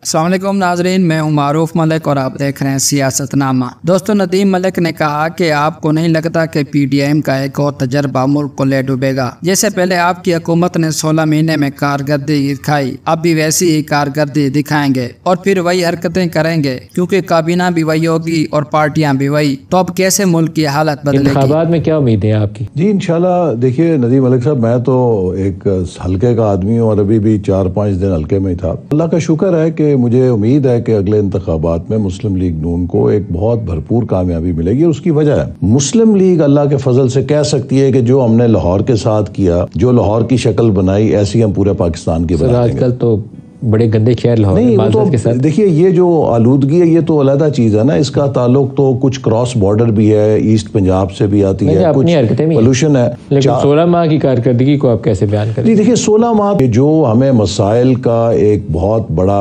अस्सलाम वालेकुम नाजरीन, मैं हूं मारूफ मलिक और आप देख रहे हैं सियासतनामा। दोस्तों, नदीम मलिक ने कहा कि आपको नहीं लगता कि PTM का एक और तजर्बा मुल्क को ले डूबेगा। जैसे पहले आपकी हुकूमत ने 16 महीने में कारकर्दगी दिखाई, अब भी वैसी ही कारकर्दगी दिखाएंगे और फिर वही हरकतें करेंगे, क्योंकि काबीना भी वही होगी और पार्टियां भी वही। तो अब कैसे मुल्क की हालत बदलेगी? इंतखाबात में क्या उम्मीद है आपकी? जी इंशाल्लाह। देखिए नदीम मलिक साहब, मैं तो एक हल्के का आदमी हूँ और अभी भी 4-5 दिन हल्के में ही था। अल्लाह का शुक्र है कि मुझे उम्मीद है कि अगले इंतखाबात में मुस्लिम लीग नून को एक बहुत भरपूर कामयाबी मिलेगी। उसकी वजह है मुस्लिम लीग अल्लाह के फजल से कह सकती है कि जो हमने लाहौर के साथ किया, जो लाहौर की शक्ल बनाई, ऐसी हम पूरे पाकिस्तान की बना देंगे। आजकल तो बड़े गंदे शहर लाहौर नहीं, वो तो देखिए ये जो आलूदगी है ये तो अलग चीज है ना। इसका ताल्लुक तो कुछ क्रॉस बॉर्डर भी है, ईस्ट पंजाब से भी आती है, कुछ पोल्यूशन है। लेकिन 16 माह की कारकर्दगी को आप कैसे बयान करें? देखिए 16 माह जो हमें मसाइल का एक बहुत बड़ा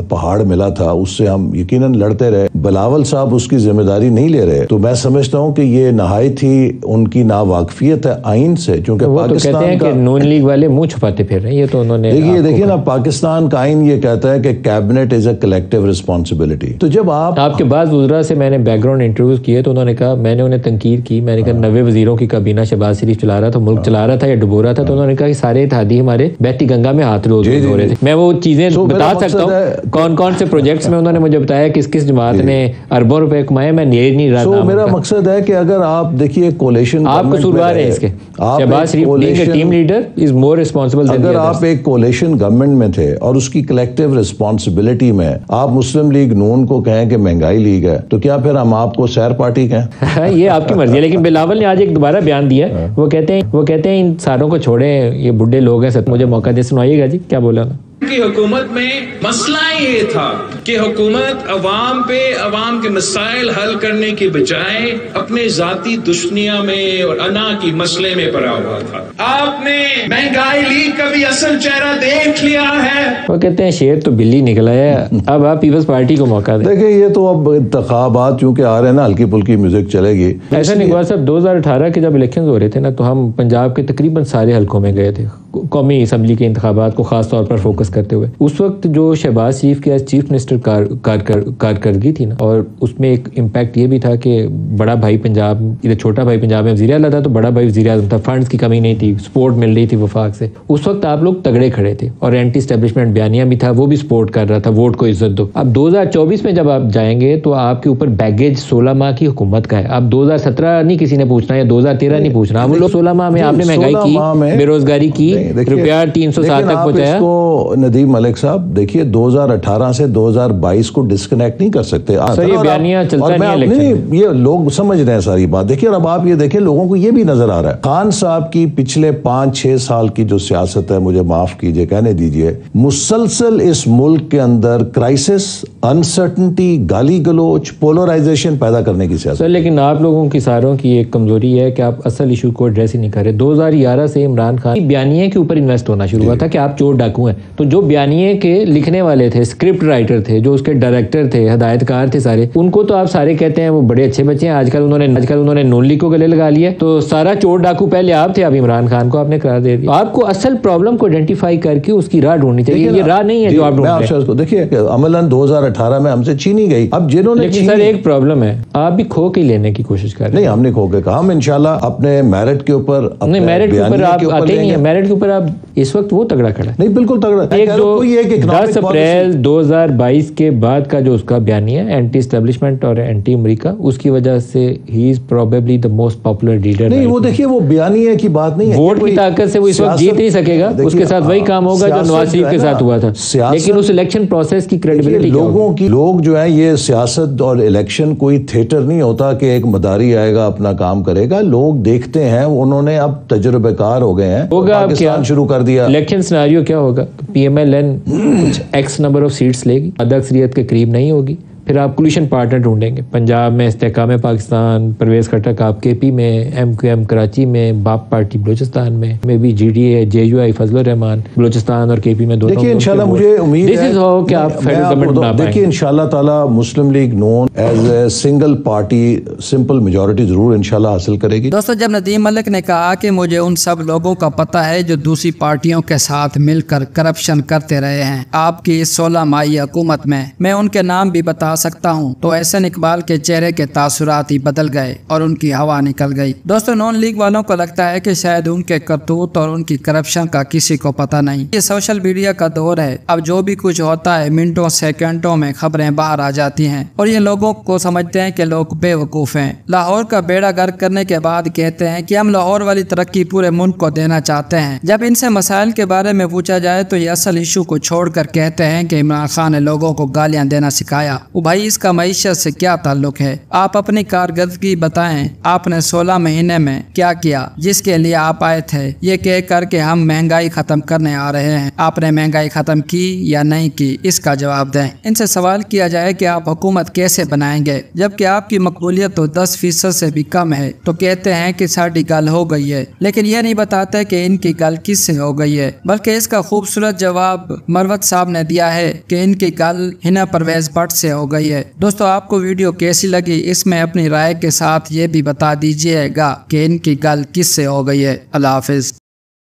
पहाड़ मिला था, उससे हम यकीनन लड़ते रहे। बिलावल साहब उसकी जिम्मेदारी नहीं ले रहे, तो मैं समझता हूँ कि ये नहायत ही उनकी नावाकफियत है आइन से, क्योंकि पाकिस्तान का नून लीग वाले मुंह छुपाते फिर रहे हैं। ये तो उन्होंने देखिए ना, पाकिस्तान का ये कहता है कि cabinet is a collective responsibility. तो जब आपके बाद वज़रा से मैंने बैकग्राउंड इंटरव्यूज किए तो उन्होंने कहा, मैंने उन्हें तनकीद की, मैंने कहा 90 वजीरों की काबीना शहबाज शरीफ चला रहा था, मुल्क चला रहा था या डुबो रहा था, तो उन्होंने कहा कि सारे इत्तेहादी हमारे बहती गंगा में हाथ रोज हो रहे थे। मैं वो चीजें बता सकता हूँ कौन कौन से प्रोजेक्ट्स में उन्होंने मुझे बताया किस किस जमात ने अरबों रुपए कमाए। मैं नहीं रहा। मेरा मकसद है कि अगर आप देखिए कोलेशन, आप कसूरवार है इसके। Shahbaz Sharif team leader is more responsible. अगर आप एक कोलेशन गवर्नमेंट में थे और उसकी कलेक्टिव रिस्पांसिबिलिटी में आप मुस्लिम लीग नून को कहें कि महंगाई लीग है, तो क्या फिर हम आपको सैर पार्टी कहें? ये आपकी मर्जी है। लेकिन बिलावल ने आज एक दोबारा बयान दिया, वो कहते हैं इन सारों को छोड़ें, ये बुढ़े लोग हैं, मुझे मौका दे, सुनाइएगा जी क्या बोला ना। की हुकूमत में मसला ये था कि हुकूमत अवाम पे अवाम के मसाइल हल करने की बजाय अपने जाती दुश्मनियां में और अना की मसले में पड़ा हुआ था। आपने महंगाई लीग का भी असल चेहरा देख लिया है। वो कहते हैं शेर तो बिल्ली निकला है। अब आप पीपल्स पार्टी को मौका दें। देखिए ये तो अब इंतखाबात चूंकि आ रहे हैं ना, हल्की फुल्की म्यूजिक चलेगी। ऐसा नहीं हुआ साहब, 2018 के जब इलेक्शन हो रहे थे ना, तो हम पंजाब के तकरीबन सारे हलकों में गए थे कौमी असम्बली के इंतखाबात को खास तौर पर फोकस करते हुए। उस वक्त जो शहबाज शरीफ के चीफ मिनिस्टर कारकर्दगी थी ना, और उसमें एक इम्पैक्ट ये भी था कि बड़ा भाई पंजाब, इधर छोटा भाई पंजाब में वज़ीर आला था तो बड़ा भाई वज़ीर आज़म था। फंड्स की कमी नहीं थी, सपोर्ट मिल रही थी वफाक से। उस वक्त आप लोग तगड़े खड़े थे और एंटी एस्टेब्लिशमेंट बयानिया भी था, वो भी सपोर्ट कर रहा था, वोट को इज्जत दो। अब 2024 में जब आप जाएंगे तो आपके ऊपर बैगेज 16 माह की हुकूमत का है। अब 2017 नहीं किसी ने पूछना या 2013 नहीं पूछना। वो लोग 16 माह में आपने महंगाई की, बेरोजगारी की, रुपया 307 तक पहुंचाया। नदीम मलिक साहब देखिए 2018 से 2022 को डिस्कनेक्ट नहीं कर सकते। सर ये बयानिया चलता नहीं, ये लोग समझ रहे हैं सारी बात। देखिए अब आप ये देखें, लोगों को ये भी नजर आ रहा है खान साहब की पिछले 5-6 साल की जो सियासत है, मुझे माफ कीजिए कहने दीजिए, मुसलसल इस मुल्क के अंदर क्राइसिस, अनसर्टनिटी, गाली गलोच, पोलराइजेशन पैदा करने की सियासत। लेकिन आप लोगों की सारों की एक कमजोरी है कि आप असल इशू को एड्रेस ही नहीं कर रहे। 2011 से इमरान खान बयानिए के ऊपर इन्वेस्ट होना शुरू हुआ था कि आप चोर डाकू हैं, तो जो बयानिए के लिखने वाले थे, स्क्रिप्ट राइटर थे, जो उसके डायरेक्टर थे, हदायतकार थे सारे, उनको तो आप सारे कहते हैं वो बड़े अच्छे बच्चे हैं। आजकल उन्होंने नून लीग को गले लगा लिया। तो सारा चोर डाकू पहले आप थे, अब इमरान खान को आपने करार दे दिया। आपको असल प्रॉब्लम को आइडेंटिफाई करके उसकी राह ढूंढनी चाहिए। ये राह नहीं है जो आप ढूंढ रहे हैं। देखिए अमलन 2018 में हमसे छीनी गई। अब जिन्होंने, लेकिन सर एक प्रॉब्लम है, आप भी खो के लेने की कोशिश कर रहे हैं। नहीं, हमने खो के कहा, हम इंशाल्लाह अपने मेरिट के ऊपर, नहीं मेरिट के ऊपर आप आते नहीं है। मेरिट के ऊपर आप इस वक्त वो तगड़ा खड़ा है। नहीं बिल्कुल तगड़ा। 10 अप्रैल 2022 के बाद का जो उसका बयानिया है एंटी एस्टेब्लिशमेंट और एंटी अमेरिका, उसकी वजह से he is probably the most popular leader. नहीं वो देखिए वो बयानिया की बात नहीं है, वोट की ताकत से वो इस वक्त जीत नहीं सकेगा। उसके साथ वही काम होगा जो नवाज शरीफ के साथ हुआ था। लेकिन उस इलेक्शन प्रोसेस की क्रेडिबिलिटी, लोग जो है, ये सियासत और इलेक्शन कोई थिएटर नहीं होता कि एक मदारी आएगा अपना काम करेगा। लोग देखते हैं, उन्होंने अब तजुर्बेकार हो गए हैं, पाकिस्तान शुरू कर दिया। इलेक्शन सिनेरियो क्या होगा? PMLN कुछ X नंबर ऑफ सीट्स लेगी, आधा अक्सरियत के करीब नहीं होगी, پھر آپ کولیشن پارٹنر ڈھونڈیں گے. پنجاب میں استحکام پاکستان پرویز خٹک آپ کے پی میں, MQM کراچی میں, باپ پارٹی بلوچستان میں بھی GDA JUI فضل الرحمان بلوچستان اور KP میں دونوں. دیکھیے انشاءاللہ مجھے امید ہے کہ آپ فیڈرل گورنمنٹ بنا پائیں. دیکھیے انشاءاللہ تعالی Muslim League Noon as a single party simple majority ضرور انشاءاللہ حاصل کرے گی. دوستو جب ندیم ملک نے کہا کہ مجھے ان سب لوگوں کا پتہ ہے جو دوسری پارٹیوں کے ساتھ مل کر کرپشن کرتے رہے ہیں آپ کی اس 16 ماہی حکومت میں ان کے نام بھی بتا سکتا ہوں, تو احسن اقبال کے چہرے کے تاثرات ہی بدل گئے اور ان کی ہوا نکل گئی. دوستو نون لیگ والوں کو لگتا ہے کہ شاید ان کے کرتوت اور ان کی کرپشن کا کسی کو پتہ نہیں. یہ سوشل میڈیا کا دور ہے, اب جو بھی کچھ ہوتا ہے منٹوں سیکنڈوں میں خبریں باہر آ جاتی ہیں اور یہ لوگوں کو سمجھتے ہیں کہ لوگ بے وقوف ہیں. لاہور کا بیڑا غرق کرنے کے بعد کہتے ہیں کہ ہم لاہور والی ترقی پورے ملک کو دینا چاہتے ہیں. جب ان سے مسائل کے بارے میں پوچھا جائے تو یہ اصل ایشو کو چھوڑ کر کہتے ہیں کہ عمران خان نے لوگوں کو گالیاں دینا سکھایا. وہ بھائی اس کا معیشت سے کیا تعلق ہے؟ آپ اپنی کارکردگی بتائیں, آپ نے 16 مہینے میں کیا کیا جس کے لیے آپ آئے تھے یہ کہہ کر کہ ہم مہنگائی ختم کرنے آ رہے ہیں. آپ نے مہنگائی ختم کی یا نہیں کی, اس کا جواب دیں. ان سے سوال کیا جائے کہ آپ حکومت کیسے بنائیں گے جبکہ آپ کی مقبولیت تو 10% سے بھی کم ہے, تو کہتے ہیں کہ ساڑھی گل ہو گئی ہے, لیکن یہ نہیں بتاتے کہ ان کی گل کس سے ہو گئی ہے. بلکہ اس کا خوبصورت جواب مروت صاحب نے دیا ہے کہ ان کی گل ہنا پرویز بٹ سے ہو گئی ہے. دوستو آپ کو ویڈیو کیسی لگی اس میں اپنی رائے کے ساتھ یہ بھی بتا دیجئے گا کہ ان کی گل کس سے ہو گئی ہے. اللہ حافظ.